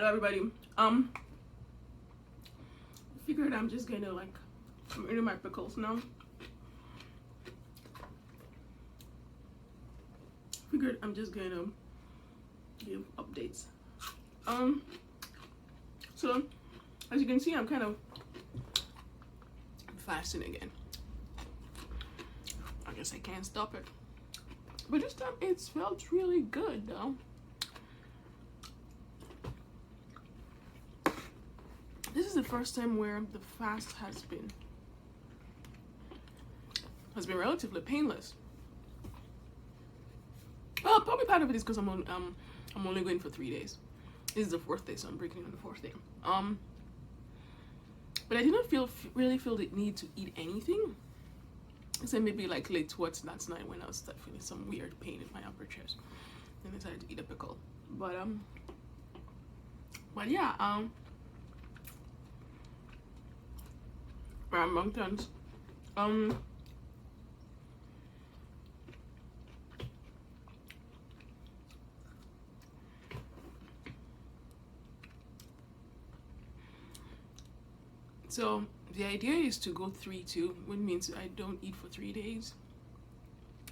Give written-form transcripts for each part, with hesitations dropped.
Hello everybody. Figured I'm just gonna I'm eating my pickles now. Figured I'm just gonna give updates. So as you can see, I'm kind of fasting again. I guess I can't stop it. But this time it's felt really good though. This is the first time where the fast has been relatively painless. Well, probably part of it is because I'm only going for 3 days. This is the 4th day, so I'm breaking on the 4th day. But I did not really feel the need to eat anything. Except maybe like late towards last night when I was feeling some weird pain in my upper chest, and I decided to eat a pickle. But yeah, rambunctons. So the idea is to go 3-2, which means I don't eat for 3 days.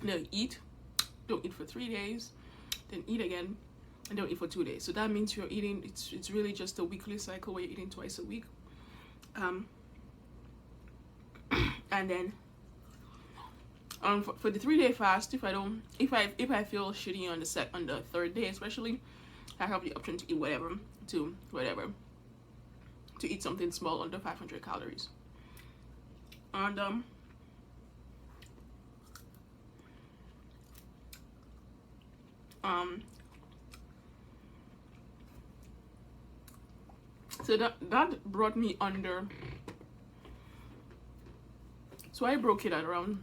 No, don't eat for 3 days, then eat again, and don't eat for 2 days. So that means you're eating. It's really just a weekly cycle where you're eating twice a week. And then for the 3-day fast, if I feel shitty on the 3rd day especially, I have the option to eat whatever, to eat something small under 500 calories. And so that brought me under. So I broke it at around,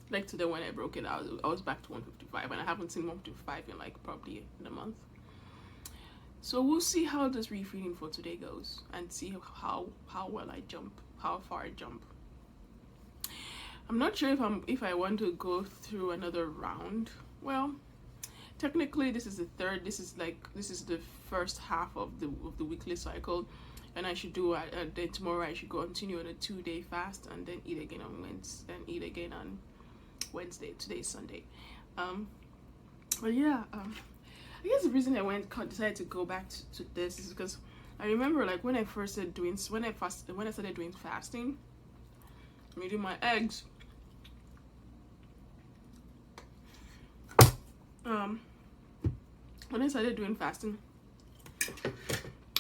like today when I broke it, I was back to 155, and I haven't seen 155 in like probably in a month. So we'll see how this refeeding for today goes, and see how well I jump, how far I jump. I'm not sure if I want to go through another round. Well, technically this is the third. This is the first half of the weekly cycle, and I should do then tomorrow I should continue on a 2-day fast, and then eat again on Wednesday, and eat again on Wednesday. Today's Sunday. But yeah, I guess the reason I decided to go back to this is because I remember like when I started doing fasting, I'm eating my eggs. When I started doing fasting,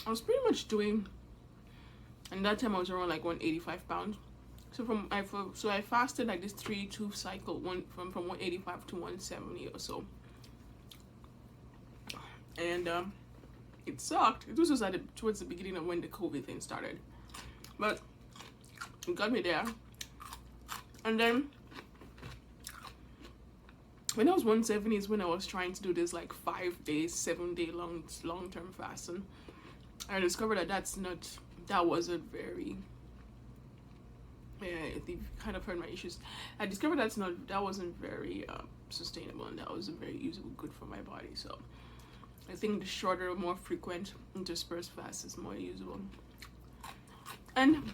I was pretty much doing, and that time I was around like 185 pounds. So I fasted like this 3-2 cycle, from 185 to 170 or so. And it sucked. It was just towards the beginning of when the COVID thing started, but it got me there. And then when I was 170 is when I was trying to do this like 5 days, 7-day long-term fasting. I discovered that wasn't very, you've kind of heard my issues. I discovered that wasn't very sustainable, and that wasn't very usable, good for my body. So I think the shorter, more frequent interspersed fast is more usable. And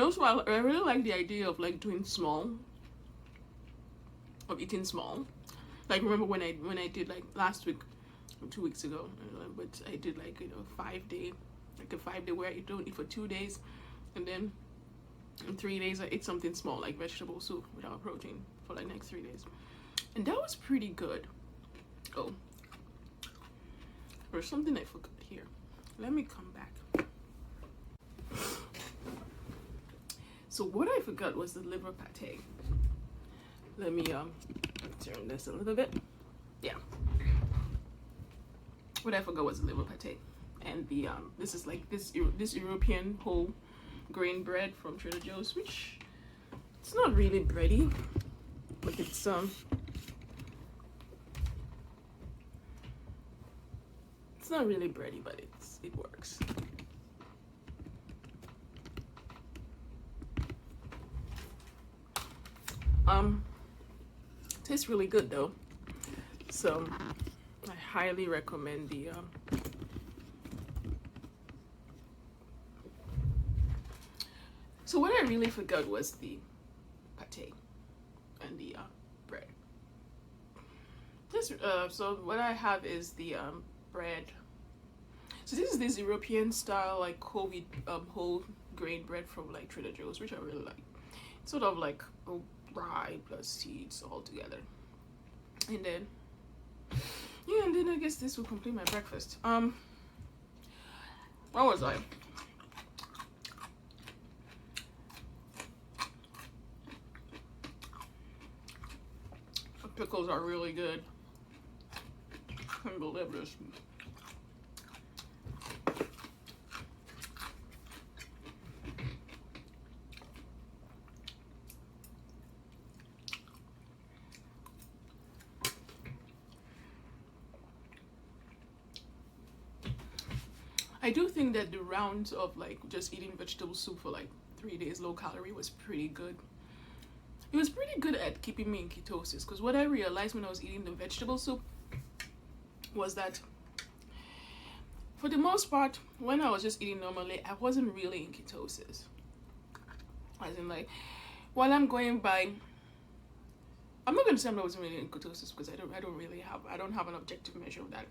also I really like the idea of like doing small, of eating small. Like remember when I did like last week, 2 weeks ago, but I did like 5-day, like a 5-day where I don't eat for 2 days, and then in 3 days I ate something small like vegetable soup without protein for like next 3 days, and that was pretty good. Oh, there's something I forgot here. Let me come back. So what I forgot was the liver pate. Let me turn this a little bit. Yeah. What I forgot was the liver pate, and the this is like this European whole grain bread from Trader Joe's, which it's not really bready, but it's not really bready, but it works. Tastes really good though. So I highly recommend the so what I really forgot was the pate and the bread. This so what I have is the bread. So this is this European style like whole grain bread from like Trader Joe's, which I really like. It's sort of like rye plus seeds all together. And then yeah, and then I guess this will complete my breakfast. Where was I? The pickles are really good. I can't believe this. I do think that the rounds of like just eating vegetable soup for like 3 days low calorie was pretty good. It was pretty good at keeping me in ketosis, because what I realized when I was eating the vegetable soup was that for the most part, when I was just eating normally, I wasn't really in ketosis. As in like, while I'm going by, I'm not gonna say I wasn't really in ketosis because I don't have an objective measure of that.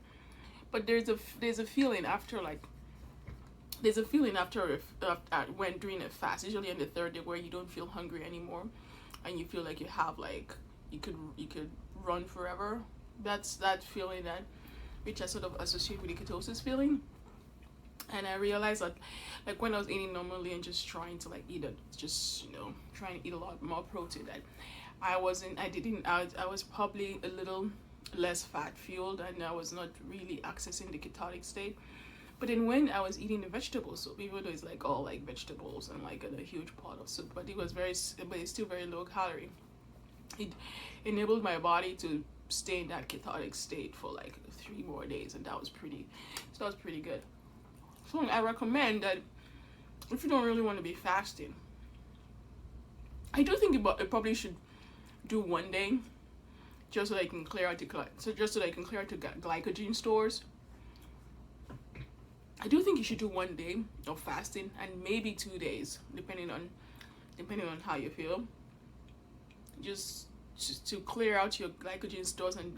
But there's a feeling after like, when during a fast, usually on the third day, where you don't feel hungry anymore, and you feel like you have like you could run forever. That's that feeling that which I sort of associate with the ketosis feeling. And I realized that like when I was eating normally and just trying to like eat trying to eat a lot more protein, that I was probably a little less fat fueled, and I was not really accessing the ketotic state. But then when I was eating the vegetable soup, even though it's like all like vegetables and like a huge pot of soup, but it's still very low calorie. It enabled my body to stay in that ketotic state for like 3 more days, and that was pretty good. So I recommend that if you don't really want to be fasting, I do think it probably should do 1 day, just so that I can clear out the glycogen stores. I do think you should do 1 day of fasting and maybe 2 days, depending on how you feel. Just to clear out your glycogen stores and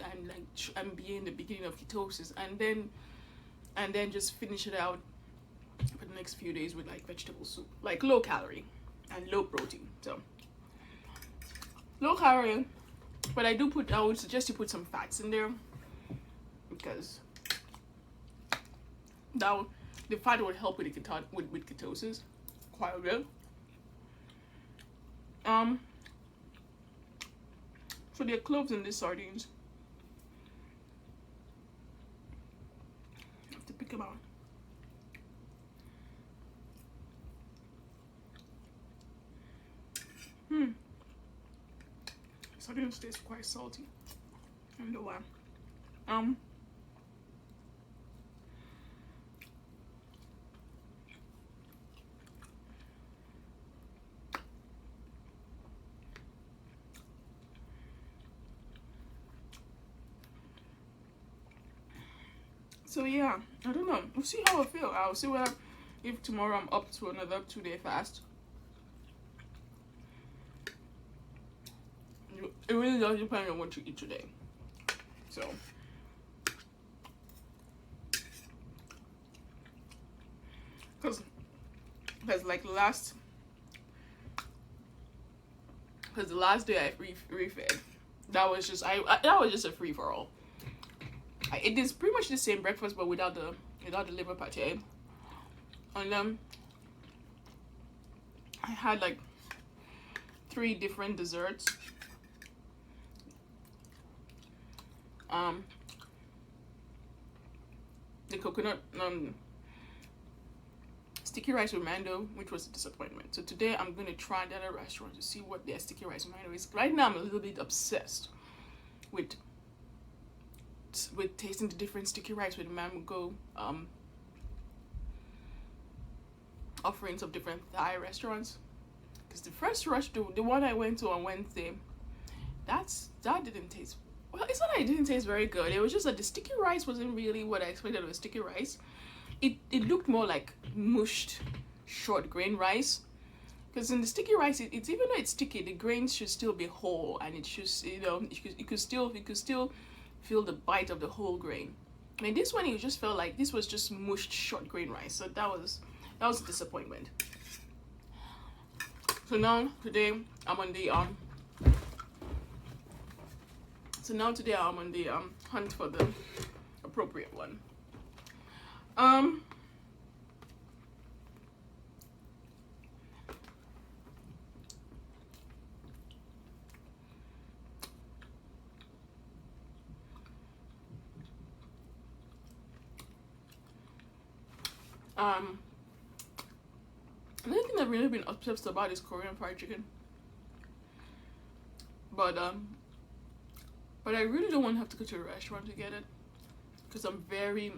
be in the beginning of ketosis, and then just finish it out for the next few days with like vegetable soup, like low calorie and low protein. So low calorie, but I would suggest you put some fats in there, because the fat would help with ketosis quite a bit. So there are cloves in these sardines. I have to pick them out. Sardines taste quite salty. I don't know why. So yeah, I don't know. We'll see how I feel. I'll see if tomorrow I'm up to another 2-day fast. It really does depend on what you eat today. So because like the last day I refed, that was just a free for all. It is pretty much the same breakfast, but without the liver pate. And then I had like 3 different desserts. The coconut sticky rice with mando, which was a disappointment. So today I'm gonna try that at a restaurant to see what their sticky rice with mando is. Right now I'm a little bit obsessed with tasting the different sticky rice with mango offerings of different Thai restaurants. Because the first the one I went to on Wednesday, that's that didn't taste well. It's not that it didn't taste very good. It was just that the sticky rice wasn't really what I expected of a sticky rice. It looked more like mushed short grain rice. Because in the sticky rice, it's even though it's sticky, the grains should still be whole, and it should, you could still feel the bite of the whole grain. I mean, this one, it just felt like this was just mushed short grain rice. So that was a disappointment. So now today I'm on the hunt for the appropriate one. Another thing I've really been obsessed about is Korean fried chicken. But I really don't want to have to go to a restaurant to get it, because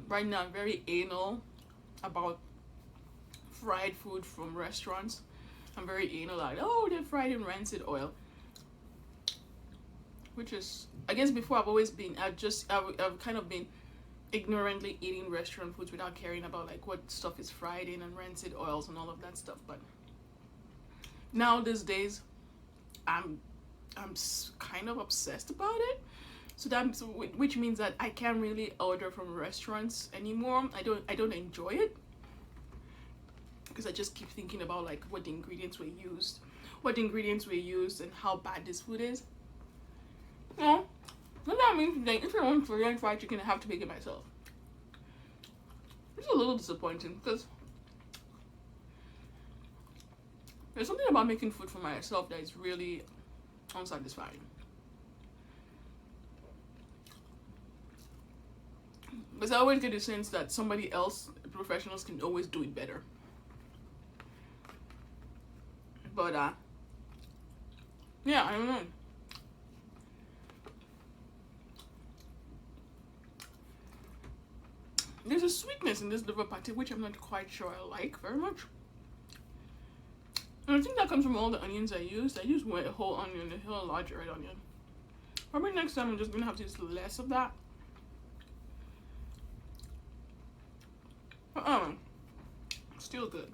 right now I'm very anal about fried food from restaurants. I'm very anal, like, oh, they're fried in rancid oil, which is, I guess before I've kind of been ignorantly eating restaurant foods without caring about like what stuff is fried in and rancid oils and all of that stuff. But now these days I'm kind of obsessed about it, which means that I can't really order from restaurants anymore. I don't enjoy it, because I just keep thinking about like what the ingredients were used and how bad this food is. Well, what that means, like, if I want Korean fried chicken, I have to make it myself. It's a little disappointing, because there's something about making food for myself that is really unsatisfying. Because I always get the sense that somebody else, professionals, can always do it better. But yeah, I don't know. There's a sweetness in this liver patty which I'm not quite sure I like very much. And I think that comes from all the onions I used. I used a whole onion, a whole large red onion. Probably next time I'm just gonna have to use less of that. Still good.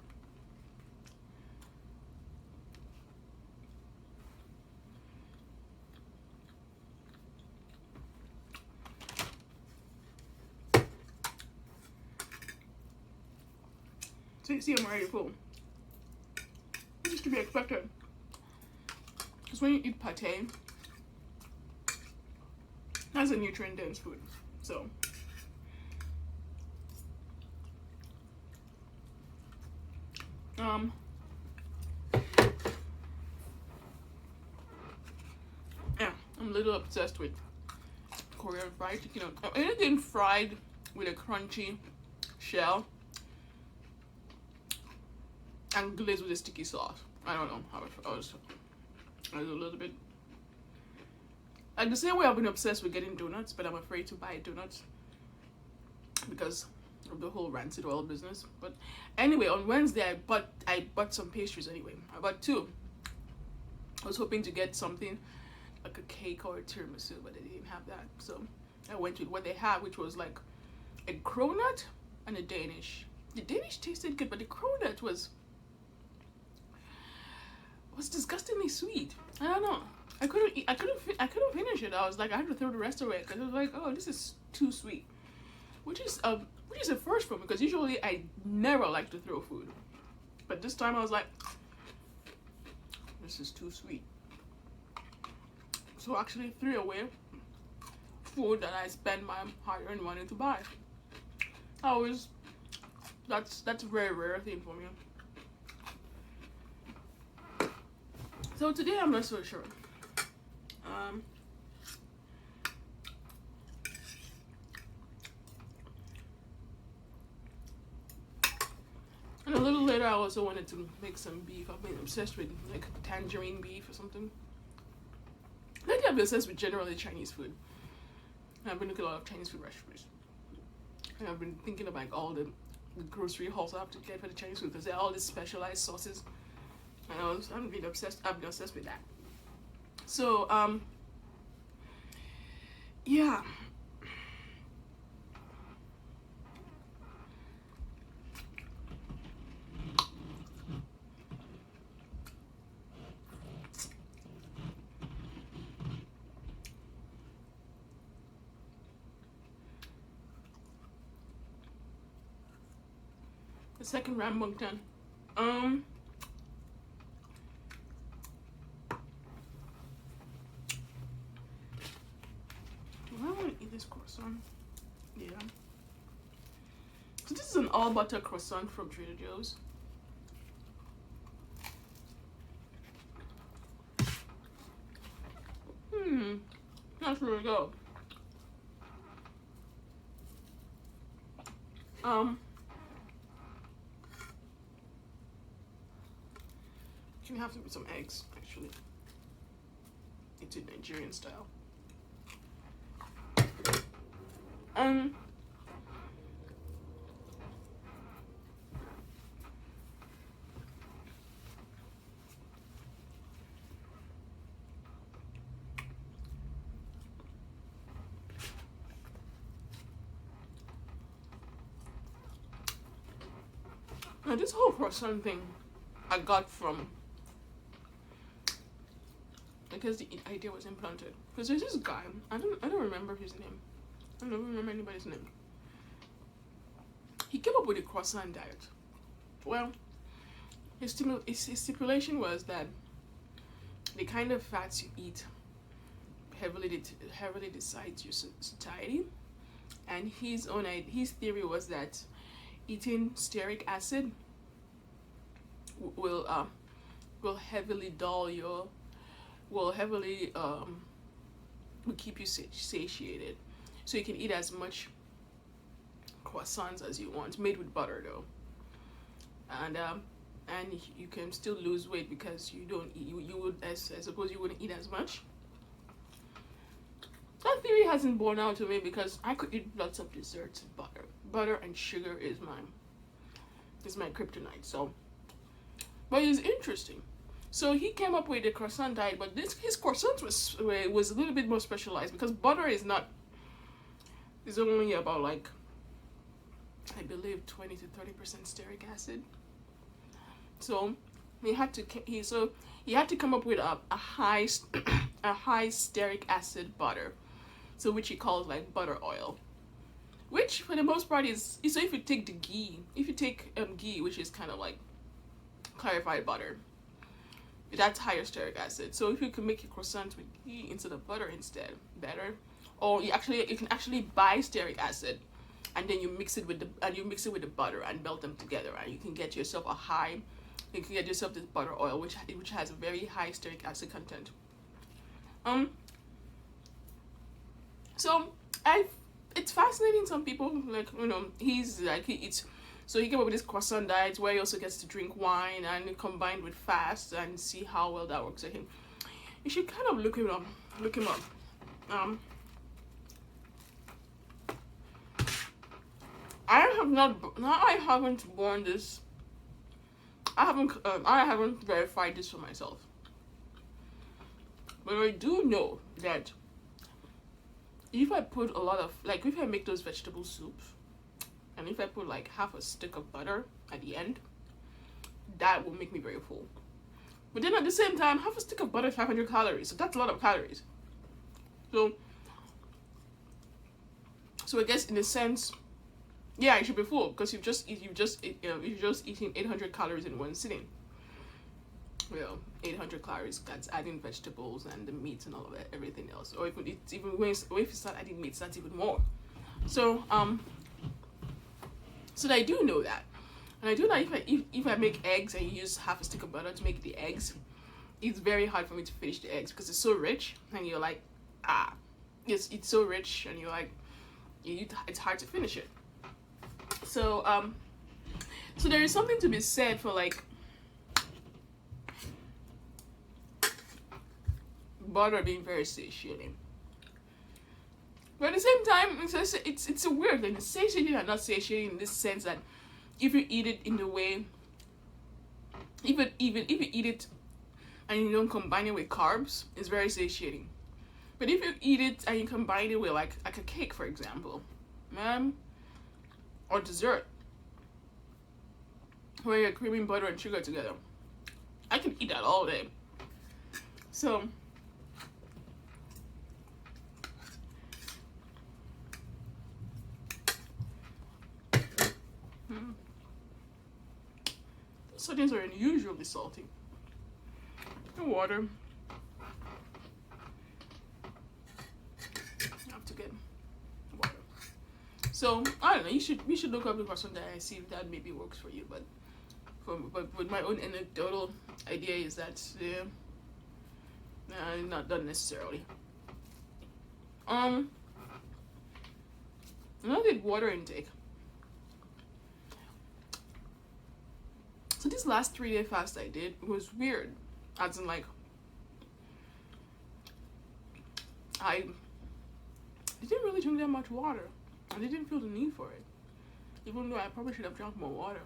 So you see, I'm already full. This is to be expected. Because when you eat pate, that's a nutrient-dense food. So yeah, I'm a little obsessed with Korean fried chicken. Anything fried with a crunchy shell and glazed with a sticky sauce. I don't know how I was a little bit like the same way I've been obsessed with getting donuts, but I'm afraid to buy donuts because of the whole rancid oil business. But anyway, on Wednesday I bought some pastries. Anyway, I bought two. I was hoping to get something like a cake or a tiramisu, but they didn't have that, so I went with what they had, which was like a cronut and a Danish. The Danish tasted good, but the cronut was disgustingly sweet. I don't know. I couldn't finish it. I was like, I had to throw the rest away because I was like, oh, this is too sweet, which is a first for me, because usually I never like to throw food, but this time I was like, this is too sweet. So I actually threw away food that I spend my hard-earned money to buy. That's a very rare thing for me. So today I'm not so sure. And a little later I also wanted to make some beef. I've been obsessed with like tangerine beef or something. Lately I've been obsessed with generally Chinese food. And I've been looking at a lot of Chinese food recipes. And I've been thinking about like all the grocery hauls I have to get for the Chinese food, because there are all these specialized sauces. And I've been obsessed with that. So Yeah. The second rambunctian. Um, do I want to eat this croissant? Yeah. So this is an all butter croissant from Trader Joe's. That's really good. Can have to put some eggs, actually. It's in Nigerian style. Um, now this whole croissant thing I got from, because the idea was implanted. Because there's this guy, I don't remember his name. I don't remember anybody's name. He came up with a croissant diet. Well, his stipulation was that the kind of fats you eat heavily decides your satiety, and his theory was that eating stearic acid will heavily will keep you satiated, so you can eat as much croissants as you want, made with butter though, and you can still lose weight because you don't eat, you would, I suppose you wouldn't eat as much. That theory hasn't borne out to me because I could eat lots of desserts and butter and sugar is my kryptonite. So, but it's interesting. So he came up with a croissant diet, but his croissant was a little bit more specialized because butter is only about, like, I believe 20 to 30% stearic acid. So he had to come up with a high stearic acid butter, so which he calls like butter oil, which for the most part is so if you take ghee, which is kind of like clarified butter, that's higher stearic acid. So if you can make your croissants with ghee instead of butter instead, better. Or you can actually buy stearic acid, and then you mix it with the butter and melt them together, and you can get yourself this butter oil, which has a very high stearic acid content. So it's fascinating. Some people, like, he's like, he eats. So he came up with this croissant diet where he also gets to drink wine and combined with fast, and see how well that works for him. You should kind of look him up. I haven't borne this. I haven't verified this for myself, but I do know that if I put a lot of, like, if I make those vegetable soups, and if I put like half a stick of butter at the end, that will make me very full. But then at the same time, half a stick of butter is 500 calories, so that's a lot of calories. So I guess in a sense, yeah, you should be full because you're just eating 800 calories in one sitting. Well, 800 calories, that's adding vegetables and the meats and all of that, everything else. Or if you start adding meats, that's even more. So so I do know that, and I do know if I make eggs and use half a stick of butter to make the eggs, it's very hard for me to finish the eggs because it's so rich, and you're like, it's so rich, and you're like, it's hard to finish it. So so there is something to be said for, like, butter being very satiating. But at the same time, it's a weird thing. It's satiating and not satiating in this sense that if you eat it in the way, even if you eat it and you don't combine it with carbs, it's very satiating. But if you eat it and you combine it with like a cake, for example, or dessert, where you're creaming butter and sugar together, I can eat that all day. So sardines are unusually salty. And water. I have to get water. So I don't know. We should look up the question that and see if that maybe works for you. But with my own anecdotal idea is that not done necessarily. Another water intake. So this last 3-day fast I did was weird. As in, like, I didn't really drink that much water. I didn't feel the need for it. Even though I probably should have drunk more water.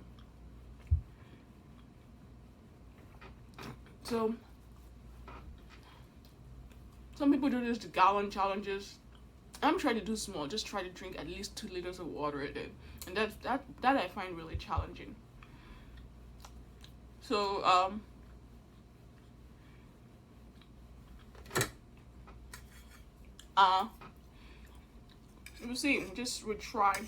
So some people do this, the gallon challenges. I'm trying to do small, just try to drink at least 2 liters of water a day. And that I find really challenging. So we'll see, just would try.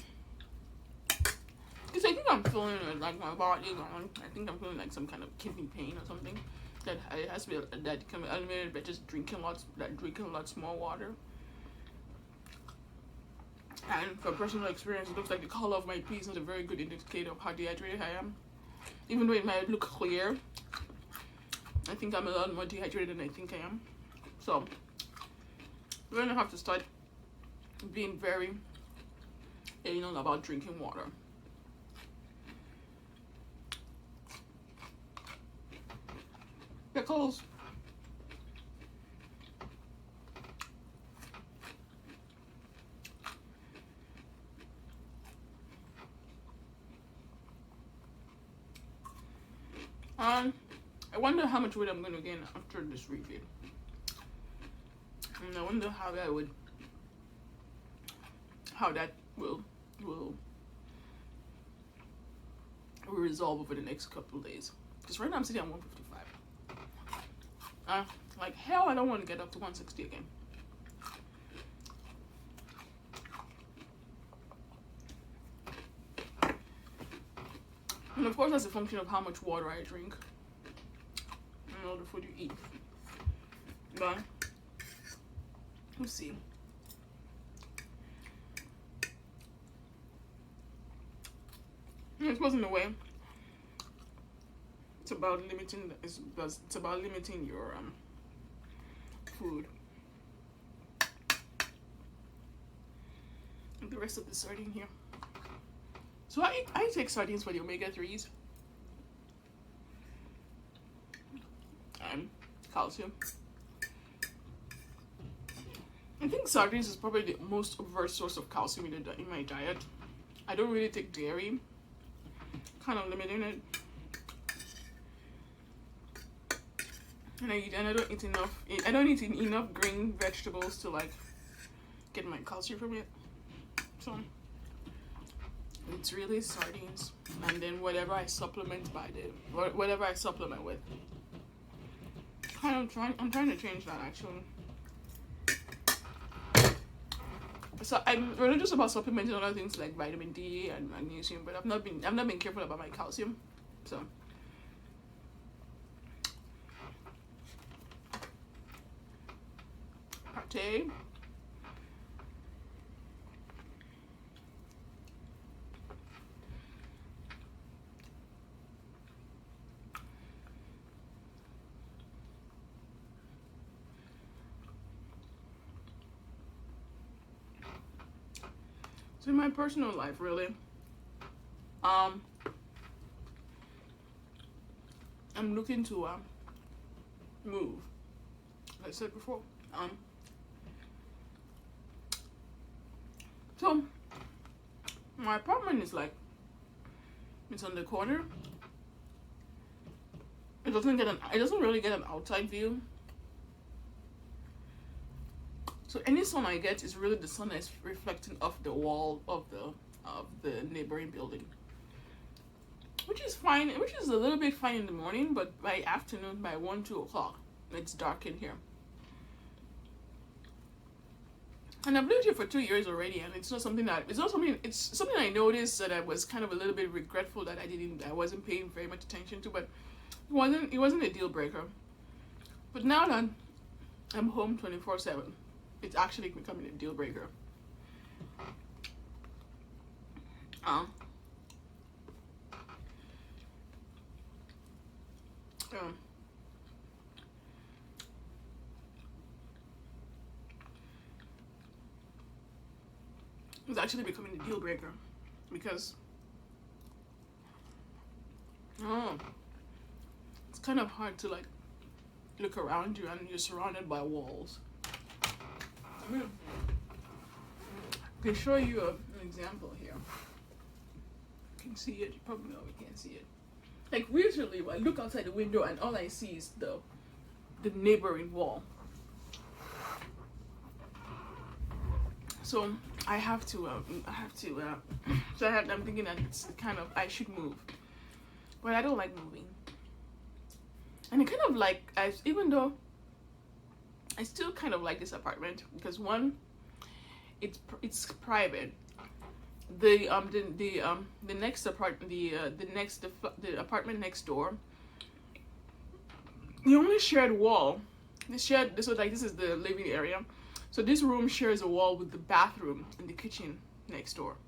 Because I think I'm feeling it, like my body, I think I'm feeling like some kind of kidney pain or something. That it has to be that can be eliminated by just drinking lots more water. And from personal experience, it looks like the color of my pee is not a very good indicator of how dehydrated I am. Even though it might look clear, I think I'm a lot more dehydrated than I think I am. So we're gonna have to start being very anal about drinking water. Pickles. I wonder how much weight I'm gonna gain after this refeed. And I wonder how that will resolve over the next couple of days. Because right now I'm sitting at 155. Like hell, I don't want to get up to 160 again. And of course, that's a function of how much water I drink and all the food you eat. But let's see. I suppose in a way, it's about limiting. It's about limiting your food. And the rest of the sardine here. So I take sardines for the omega-3s and calcium. I think sardines is probably the most overt source of calcium in my diet. I don't really take dairy, kind of limiting it. And I don't eat enough. I don't eat enough green vegetables to like get my calcium from it. So it's really sardines, and then whatever I supplement with. I'm trying to change that actually. So I'm religious about supplementing other things like vitamin D and magnesium, but I've not been careful about my calcium. So pate. So in my personal life, really, I'm looking to move. Like I said before, so my apartment is like, it's on the corner. It doesn't really get an outside view. So any sun I get is really the sun that's reflecting off the wall of the neighboring building, which is fine. Which is a little bit fine in the morning, but by afternoon, by 1-2 o'clock, it's dark in here. And I've lived here for 2 years already, and it's something I noticed that I was kind of a little bit regretful that I wasn't paying very much attention to, but it wasn't a deal breaker. But now that I'm home 24/7, it's actually becoming a deal breaker. It's actually becoming a deal breaker because it's kind of hard to like look around you and you're surrounded by walls. I can show you an example here. You can see it. You probably know you can't see it. Like recently, I look outside the window and all I see is the neighboring wall. So I'm thinking that it's kind of, I should move, but I don't like moving. And it kind of like, even though I still kind of like this apartment because one, it's private. The apartment next door, the only shared wall, so like this is the living area. So this room shares a wall with the bathroom and the kitchen next door.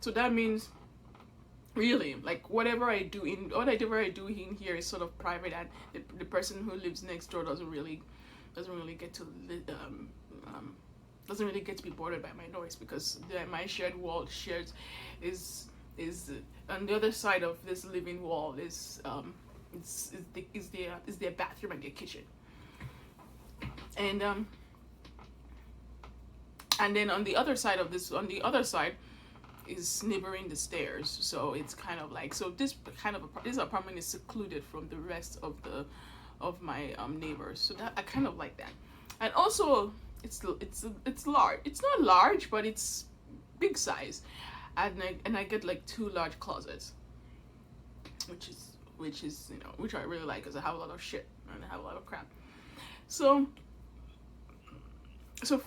So that means really like whatever I do in here is sort of private, and the person who lives next door doesn't really get to be bothered by my noise, because my shared wall is on the other side of this living wall is their bathroom and their kitchen, and then on the other side is neighboring the stairs. So it's kind of like, so this apartment is secluded from the rest of my neighbors. So that I kind of like that. And also it's large. It's not large, but it's big size. And I get like 2 large closets, which I really like because I have a lot of shit and I have a lot of crap. So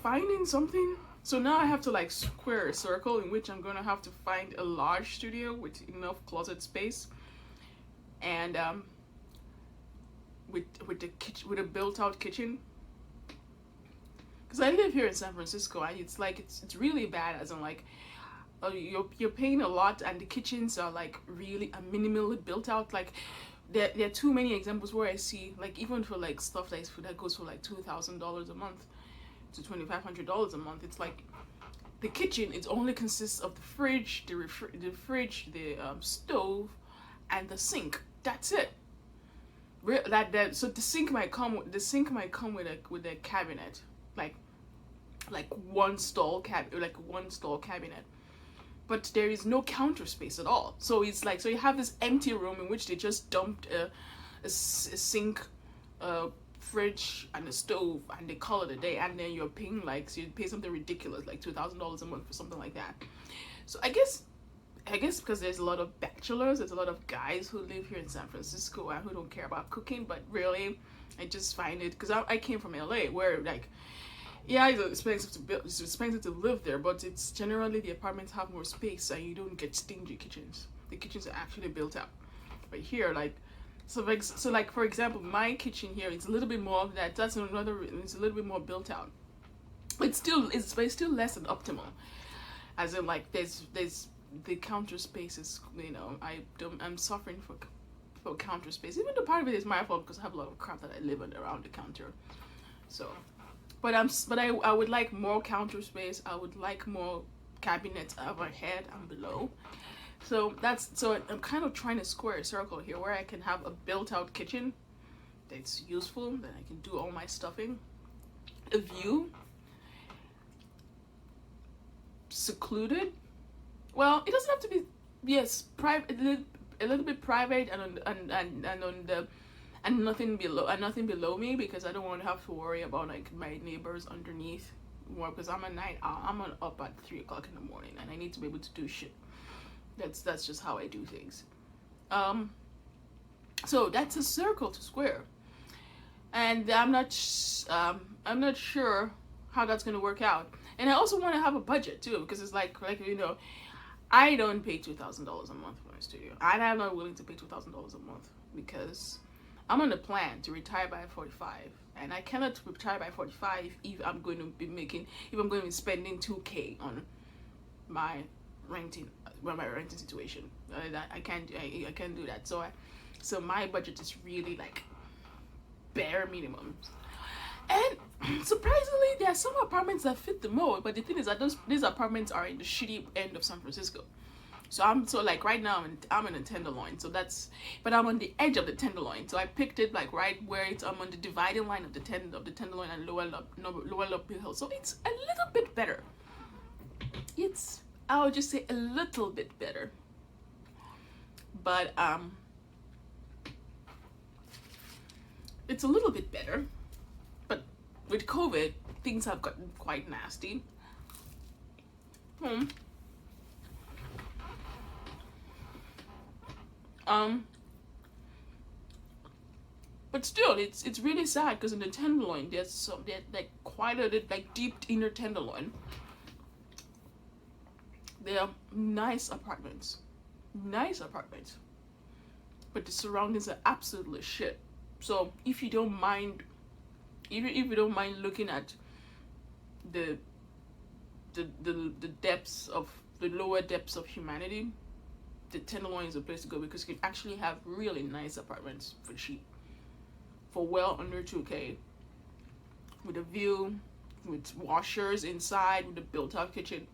finding something, so now I have to like square a circle in which I'm gonna have to find a large studio with enough closet space, and with a built-out kitchen. Because I live here in San Francisco, and it's really bad, as in like you're paying a lot, and the kitchens are like really minimally built out. Like there are too many examples where I see, like, even for like stuff that goes for like $2,000 a month to $2,500 a month, it's like the kitchen, it only consists of the fridge, the stove, and the sink. That's it. So the sink might come with a cabinet, like one stall cabinet, but there is no counter space at all. So it's like, so you have this empty room in which they just dumped a sink, fridge, and a stove, and they call it a day, and then you're paying so you pay something ridiculous like $2,000 a month for something like that. So I guess because there's a lot of bachelors, there's a lot of guys who live here in San Francisco and who don't care about cooking, but really I just find it, because I came from LA, where like, yeah, it's expensive to live there, but it's generally the apartments have more space and you don't get stingy kitchens. The kitchens are actually built out. But here, so for example, my kitchen here, it's a little bit more of that. That's another. It's a little bit more built out. It's still less than optimal. As in, like, there's the counter spaces. I'm suffering for counter space. Even though part of it is my fault because I have a lot of crap that I live around the counter. So, but I would like more counter space. I would like more cabinets overhead and below. So I'm kind of trying to square a circle here where I can have a built-out kitchen that's useful, that I can do all my stuffing, a view, secluded. Well, it doesn't have to be, yes, private, a little bit private, and nothing below me, because I don't want to have to worry about like my neighbors underneath more because I'm a night owl. I'm up at 3 o'clock in the morning, and I need to be able to do shit. That's just how I do things. So that's a circle to square, and I'm not sure how that's gonna work out. And I also want to have a budget too, because it's like I don't pay $2,000 a month for a studio, and I'm not willing to pay $2,000 a month because I'm on a plan to retire by 45, and I cannot retire by 45 if I'm going to be spending $2K on my renting situation. I can't do that. So my budget is really like bare minimum. And surprisingly, there are some apartments that fit the mold, but the thing is that these apartments are in the shitty end of San Francisco. So like right now I'm in a Tenderloin, but I'm on the edge of the Tenderloin. So I picked it like right where I'm on the dividing line of the Tenderloin and Lower Love Hill. So it's a little bit better. I would just say a little bit better. But it's a little bit better. But with COVID, things have gotten quite nasty. But still, it's really sad because in the Tenderloin, there's like quite a like deep inner Tenderloin. They are nice apartments, but the surroundings are absolutely shit. So if you don't mind looking at the depths of the lower depths of humanity, the Tenderloin is a place to go because you can actually have really nice apartments for cheap, for well under $2K, with a view, with washers inside, with a built-out kitchen.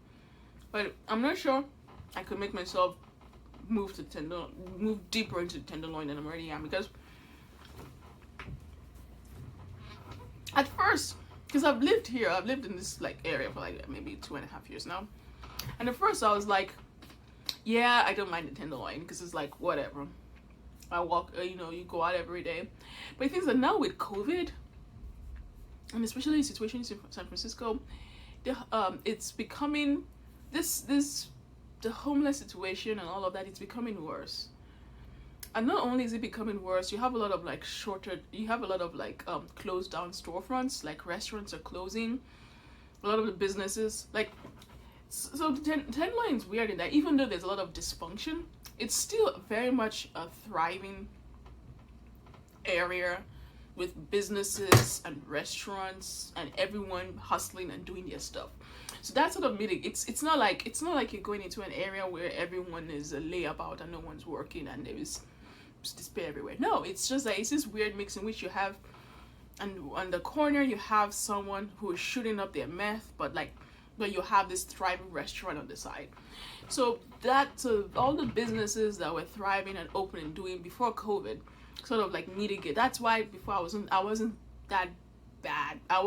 But I'm not sure I could make myself move deeper into the Tenderloin than I already am, because at first, because I've lived in this like area for like maybe 2.5 years now, and at first I was like, yeah, I don't mind the Tenderloin because it's like whatever. I walk, you go out every day. But the things that now with COVID, and especially the situation in San Francisco, it's becoming the homeless situation and all of that. It's becoming worse. And not only is it becoming worse, you have a lot of like closed down storefronts, like restaurants are closing. A lot of the businesses, like, so the Tenderloin is weird in that even though there's a lot of dysfunction, it's still very much a thriving area with businesses and restaurants and everyone hustling and doing their stuff. So that's sort of it's not like you're going into an area where everyone is a layabout and no one's working and there is despair everywhere. No, it's just like it's this weird mix in which you have, and on the corner you have someone who is shooting up their meth, but you have this thriving restaurant on the side. So all the businesses that were thriving and open and doing before COVID sort of like mitigate. That's why before I wasn't that bad. I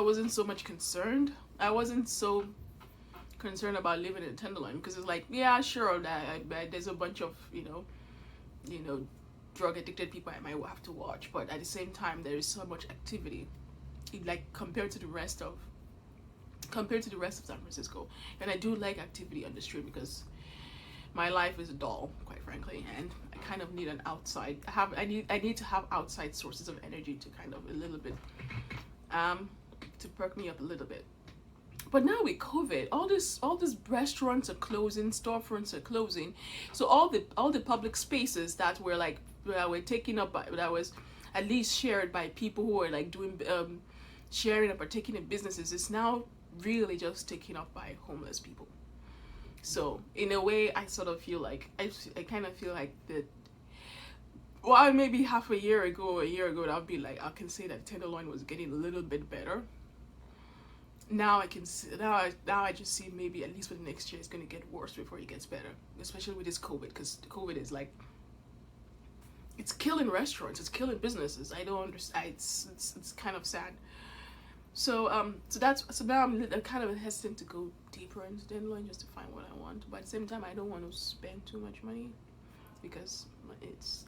wasn't so much concerned. I wasn't so concerned about living in Tenderloin because it's like, yeah, sure, that there's a bunch of drug addicted people I might have to watch, but at the same time there is so much activity, like compared to the rest of San Francisco. And I do like activity on the street because my life is dull, quite frankly, and I kind of need an outside. I need to have outside sources of energy to kind of a little bit to perk me up a little bit. But now with COVID, all these restaurants are closing, storefronts are closing. So all the public spaces that were taken up by, that was at least shared by people who are like doing sharing and partaking in businesses, is now really just taken up by homeless people. So in a way, I sort of feel like I kind of feel like that. Well, maybe half a year ago, I'll be like, I can say that Tenderloin was getting a little bit better. Now I can see, now I just see maybe at least for the next year it's going to get worse before it gets better, especially with this COVID, because COVID is like, it's killing restaurants, it's killing businesses. I don't understand. It's kind of sad. So now I'm kind of hesitant to go deeper into Tenderloin just to find what I want, but at the same time I don't want to spend too much money because it's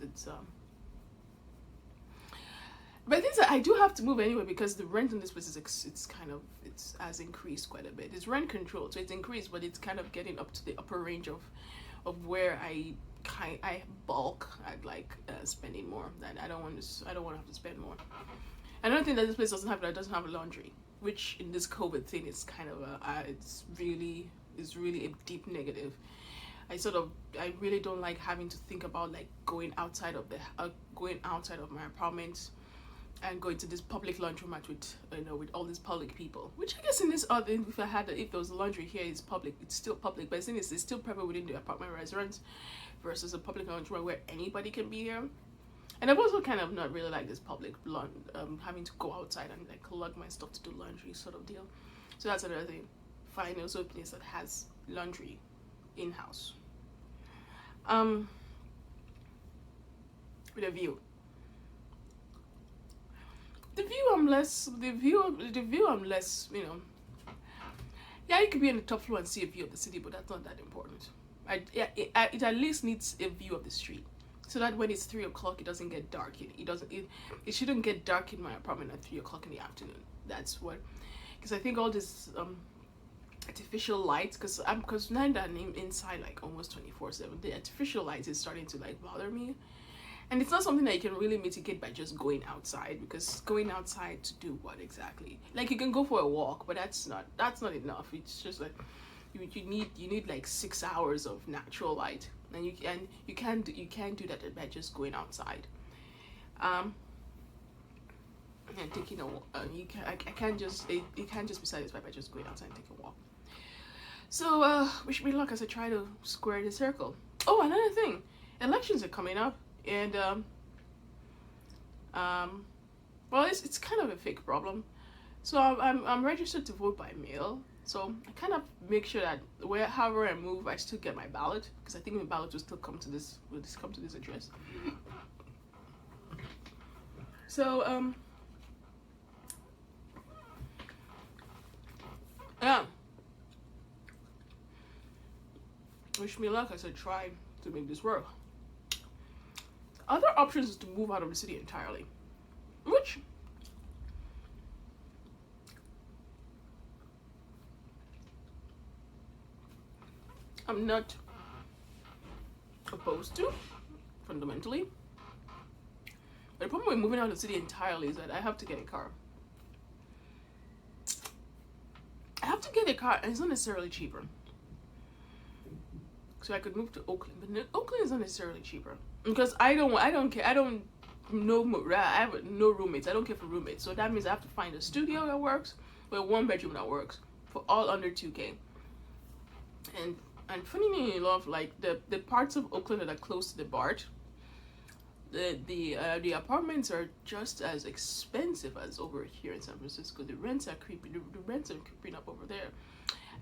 But things that I do have to move anyway because the rent in this place is it's has increased quite a bit. It's rent controlled, so it's increased, but it's kind of getting up to the upper range of where I bulk at like spending more. That I don't want to have to spend more. Another thing that this place doesn't have, that it doesn't have a laundry, which in this COVID thing is kind of it's really a deep negative. I really don't like having to think about like going outside of my apartment and going to this public laundromat with with all these public people. Which I guess in this other, if there was a laundry here, it's public. It's still public, but the thing is, it's still private within the apartment residence versus a public laundromat where anybody can be here. And I've also kind of not really like this public having to go outside and like lug my stuff to do laundry sort of deal. So that's another thing. Find also a place that has laundry in house. With a view. The view I'm less, yeah, you could be in the top floor and see a view of the city, but that's not that important. It at least needs a view of the street, so that when it's 3 o'clock, it doesn't get dark. It shouldn't get dark in my apartment at 3 o'clock in the afternoon. That's what, because I think all this artificial lights, because now that I'm inside like almost 24/7, the artificial lights is starting to like bother me. And it's not something that you can really mitigate by just going outside, because going outside to do what exactly? Like, you can go for a walk, but that's not enough. It's just like you need like 6 hours of natural light, and you can't do that by just going outside. And taking a walk, you can't just be satisfied by just going outside and taking a walk. So wish me luck as I try to square the circle. Oh, another thing, elections are coming up. And well, it's kind of a fake problem. So I'm registered to vote by mail. So I kind of make sure that however I move, I still get my ballot, because I think my ballot will still come to this address. So yeah. Wish me luck as I try to make this work. Other options is to move out of the city entirely, which I'm not opposed to, fundamentally. But the problem with moving out of the city entirely is that I have to get a car. And it's not necessarily cheaper. So I could move to Oakland, but Oakland is not necessarily cheaper. Because I don't care. I have no roommates. I don't care for roommates. So that means I have to find a studio that works, or a 1-bedroom that works, for all under $2K. And funny enough, like the parts of Oakland that are close to the BART, the apartments are just as expensive as over here in San Francisco. The rents are creeping up over there.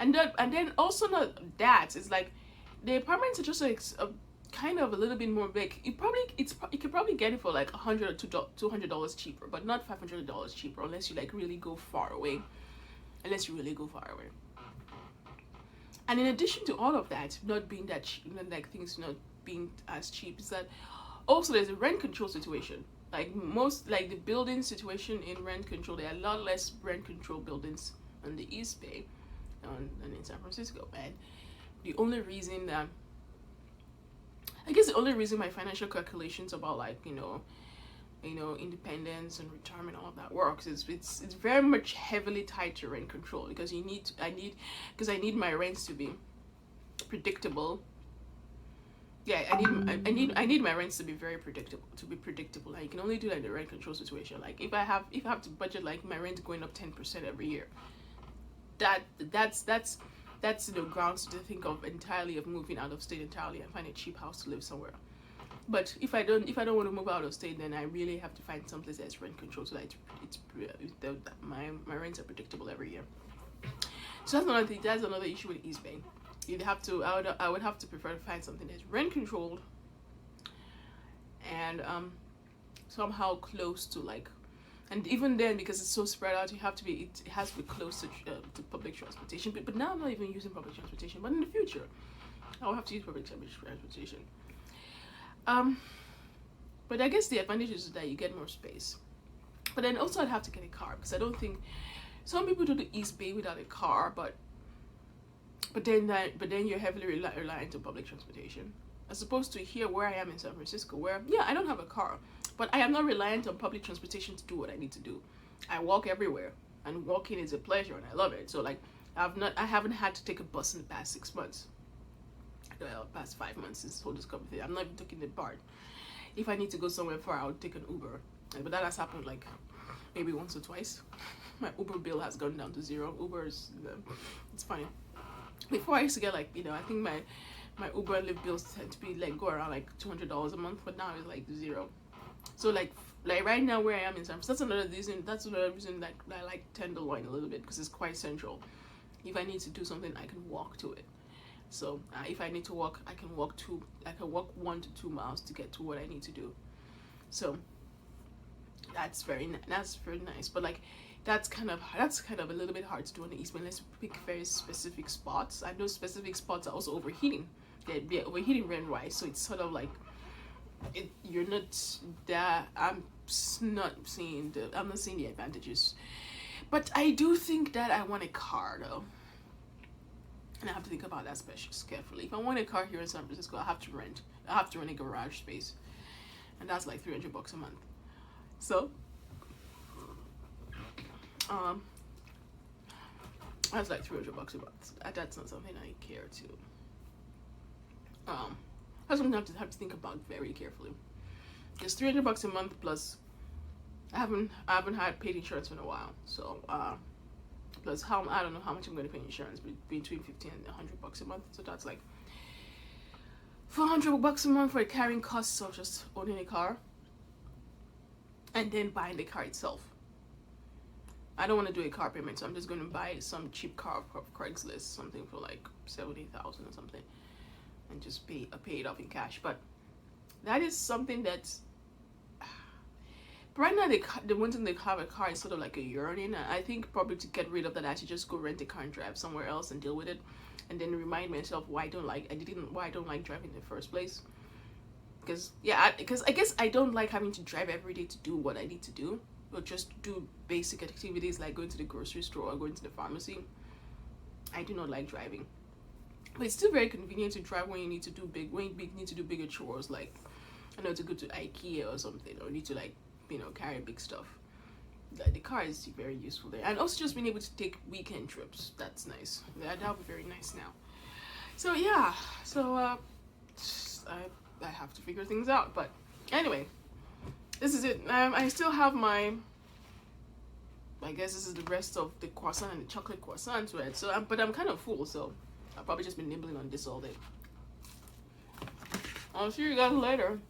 And then also not that, it's like the apartments are just like kind of a little bit more big. You could probably get it for like $100 or $200 cheaper, but not $500 cheaper unless you like really go far away. And in addition to all of that, not being that cheap, like things not being as cheap, is that also there's a rent control situation. Like the building situation in rent control, there are a lot less rent control buildings on the East Bay than in San Francisco. And the only reason my financial calculations about like independence and retirement, all of that works is it's very much heavily tied to rent control, because I need my rents to be predictable. Yeah, I need my rents to be very predictable. Like, you can only do that in the rent control situation. Like if I have to budget like my rent going up 10% every year, that's the grounds to think of entirely of moving out of state entirely and find a cheap house to live somewhere. But if I don't want to move out of state, then I really have to find someplace that's rent control, so that my rents are predictable every year. So that's another thing. That's another issue with East Bay. I would have to prefer to find something that's rent controlled and somehow close to like. And even then, because it's so spread out, it has to be close to public transportation. But now I'm not even using public transportation. But in the future, I'll have to use public transportation. But I guess the advantage is that you get more space. But then also I'd have to get a car, because I don't think some people do the East Bay without a car, but then you're heavily reliant on public transportation, as opposed to here where I am in San Francisco, where yeah, I don't have a car, but I am not reliant on public transportation to do what I need to do. I walk everywhere, and walking is a pleasure, and I love it. So like I haven't had to take a bus in the past 6 months. Well, past 5 months since whole discovery thing. I'm not even taking the BART. If I need to go somewhere far, I would take an Uber. But that has happened like maybe once or twice. My Uber bill has gone down to zero. Uber's, it's funny. Before I used to get like, I think my Uber and Lyft bills tend to be like go around like $200 a month, but now it's like zero. So like right now where I am in San Francisco, that's another reason that I like Tenderloin a little bit, because it's quite central. If I need to do something, I can walk to it. So if I need to walk, I can walk 1 to 2 miles to get to what I need to do. So that's very nice. But like that's kind of a little bit hard to do on the East Bay unless you pick very specific spots. I know specific spots are also overheating. They're overheating rent-wise, so it's sort of like you're not there. I'm not seeing the advantages. But I do think that I want a car though. And I have to think about that carefully. If I want a car here in San Francisco, I have to rent a garage space, and that's like $300 a month. So, that's like $300 a month. That's not something I care to. That's something I have to think about very carefully. It's $300 a month plus. I haven't had paid insurance in a while, so plus I don't know how much I'm going to pay insurance, between $50 and $100 a month. So that's like $400 a month for the carrying costs of just owning a car and then buying the car itself. I don't want to do a car payment, so I'm just going to buy some cheap car off Craigslist, something for like $70,000 or something, and just pay it off in cash. But that is something that's right now, the one thing they have a car is sort of like a yearning. I think probably to get rid of that, I should just go rent a car and drive somewhere else and deal with it, and then remind myself why I don't like driving in the first place. Because I guess I don't like having to drive every day to do what I need to do, or just do basic activities like going to the grocery store or going to the pharmacy. I do not like driving, but it's still very convenient to drive when you need to do bigger chores, like to go to IKEA or something, or need to like carry big stuff. The car is very useful there, and also just being able to take weekend trips. That's nice. That'll be very nice now. So yeah, I have to figure things out. But anyway, this is it. I still have I guess this is the rest of the croissant and the chocolate croissants, right? So but I'm kind of full, so I'll probably just be nibbling on this all day. I'll see you guys later.